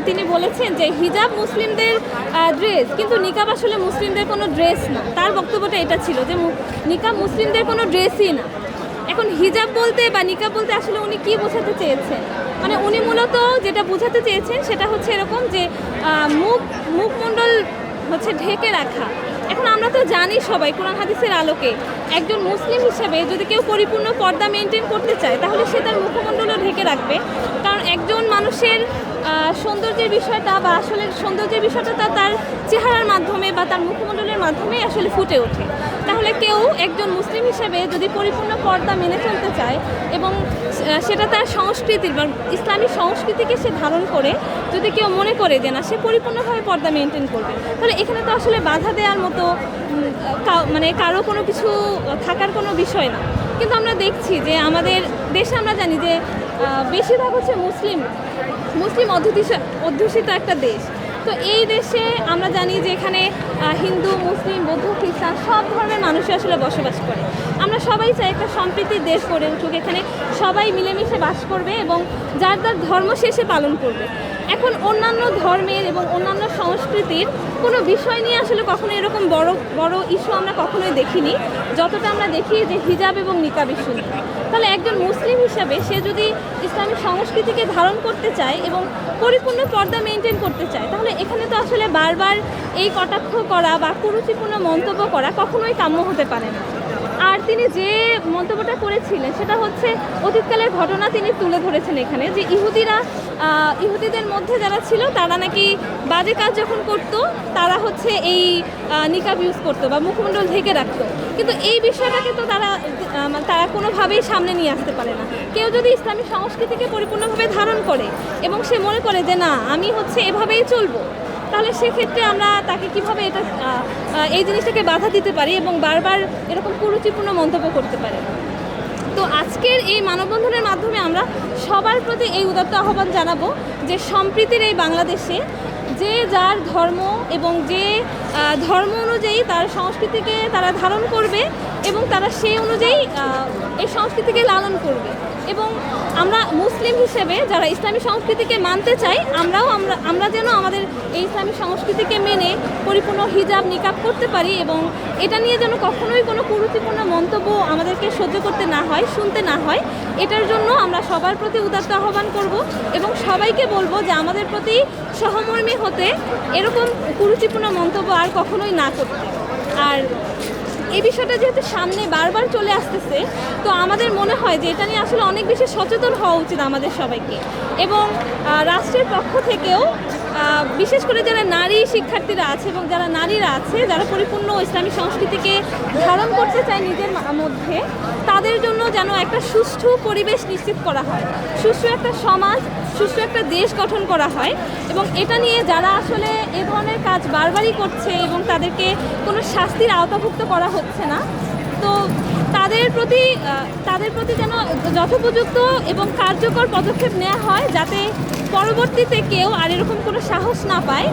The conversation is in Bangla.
তিনি বলেছেন যে হিজাব মুসলিমদের ড্রেস, কিন্তু নিকাব আসলে মুসলিমদের কোনো ড্রেস না। তার বক্তব্যটা এটা ছিল যে নিকাব মুসলিমদের কোনো ড্রেসই না। এখন হিজাব বলতে বা নিকাব বলতে আসলে উনি কী বোঝাতে চেয়েছেন, মানে উনি মূলত যেটা বোঝাতে চেয়েছেন সেটা হচ্ছে এরকম যে মুখমণ্ডল হচ্ছে ঢেকে রাখা। এখন আমরা তো জানি সবাই কোরআন হাদিসের আলোকে একজন মুসলিম হিসেবে যদি কেউ পরিপূর্ণ পর্দা মেনটেন করতে চায় তাহলে সে তার মুখমণ্ডলও ঢেকে রাখবে, কারণ একজন মানুষের সৌন্দর্যের বিষয়টা বা আসলে সৌন্দর্যের বিষয়টা তার চেহারার মাধ্যমে বা তার মুখমণ্ডলের মাধ্যমে আসলে ফুটে ওঠে। তাহলে কেউ একজন মুসলিম হিসেবে যদি পরিপূর্ণ পর্দা মেনে চলতে চায় এবং সেটা তার সংস্কৃতির বা ইসলামী সংস্কৃতিকে সে ধারণ করে যদি কেউ মনে করে যে না সে পরিপূর্ণভাবে পর্দা মেনটেন করবে, তাহলে এখানে তো আসলে বাধা দেওয়ার মতো মানে কারো কোনো কিছু থাকার কোনো বিষয় না। কিন্তু আমরা দেখছি যে আমাদের দেশে আমরা জানি যে বেশিরভাগ হচ্ছে মুসলিম অধ্যুষিত একটা দেশ। তো এই দেশে আমরা জানি যে এখানে হিন্দু, মুসলিম, বৌদ্ধ, খ্রিস্টান সব ধর্মের মানুষই আসলে বসবাস করে। আমরা সবাই চাই একটা সম্প্রীতির দেশ গড়ে উঠুক, এখানে সবাই মিলেমিশে বাস করবে এবং যার যার ধর্ম সে পালন করবে। এখন অন্যান্য ধর্মের এবং অন্যান্য সংস্কৃতির কোনো বিষয় নিয়ে আসলে কখনো এরকম বড় বড় ইস্যু আমরা কখনোই দেখিনি যতটা আমরা দেখি যে হিজাব এবং নিকাব ইস্যু নিয়ে। তাহলে একজন মুসলিম হিসাবে সে যদি ইসলামী সংস্কৃতিকে ধারণ করতে চায় এবং পরিপূর্ণ পর্দা মেনটেন করতে চায়, তাহলে এখানে তো আসলে বারবার এই কটাক্ষ করা বা কুরুচিপূর্ণ মন্তব্য করা কখনোই কাম্য হতে পারে না। আর তিনি যে মন্তব্যটা করেছিলেন সেটা হচ্ছে অতীতকালের ঘটনা তিনি তুলে ধরেছেন এখানে, যে ইহুদিদের মধ্যে যারা ছিল তারা নাকি বাজে কাজ যখন করতো তারা হচ্ছে এই নিকাব ইউজ করতো বা মুখমণ্ডল ঢেকে রাখতো, কিন্তু এই বিষয়টাকে তো তারা কোনোভাবেই সামনে নিয়ে আসতে পারে না। কেউ যদি ইসলামী সংস্কৃতিকে পরিপূর্ণভাবে ধারণ করে এবং সে মনে করে যে না আমি হচ্ছে এভাবেই চলবো, তাহলে সেক্ষেত্রে আমরা তাকে কিভাবে এই জিনিসটাকে বাধা দিতে পারি এবং বারবার এরকম কুরুচিপূর্ণ মন্তব্য করতে পারি। তো আজকের এই মানববন্ধনের মাধ্যমে আমরা সবার প্রতি এই উদাত্ত আহ্বান জানাবো যে সম্প্রীতির এই বাংলাদেশে যে যার ধর্ম এবং যে ধর্ম অনুযায়ী তার সংস্কৃতিকে তারা ধারণ করবে এবং তারা সেই অনুযায়ী এই সংস্কৃতিকে লালন করবে। এবং আমরা মুসলিম হিসেবে যারা ইসলামী সংস্কৃতিকে মানতে চাই আমরা যেন আমাদের এই ইসলামী সংস্কৃতিকে মেনে পরিপূর্ণ হিজাব নিকাব করতে পারি এবং এটা নিয়ে যেন কখনোই কোনো কুরুচিপূর্ণ মন্তব্য আমাদেরকে সহ্য করতে না হয়, শুনতে না হয়। এটার জন্য আমরা সবার প্রতি উদাত্ত আহ্বান করব এবং সবাইকে বলবো যে আমাদের প্রতি সহমর্মী হতে, এরকম কুরুচিপূর্ণ মন্তব্য আর কখনোই না করতে। আর এই বিষয়টা যেহেতু সামনে বারবার চলে আসতেছে, তো আমাদের মনে হয় যে এটা নিয়ে আসলে অনেক বেশি সচেতন হওয়া উচিত আমাদের সবাইকে। এবং রাষ্ট্রের পক্ষ থেকেও বিশেষ করে যারা নারী শিক্ষার্থীরা আছে এবং যারা নারীরা আছে যারা পরিপূর্ণ ইসলামী সংস্কৃতিকে ধারণ করতে চায় নিজের মধ্যে, তাদের জন্য যেন একটা সুষ্ঠু পরিবেশ নিশ্চিত করা হয়, সুষ্ঠু একটা সমাজ, সুষ্ঠু একটা দেশ গঠন করা হয়। এবং এটা নিয়ে যারা আসলে এ ধরনের কাজ বারবারই করছে এবং তাদেরকে কোনো শাস্তির আওতাভুক্ত করা হচ্ছে না, তো তাদের প্রতি যেন যথোপযুক্ত এবং কার্যকর পদক্ষেপ নেওয়া হয়, যাতে পরবর্তীতে কেউ আর এরকম কোনো সাহস না পায়।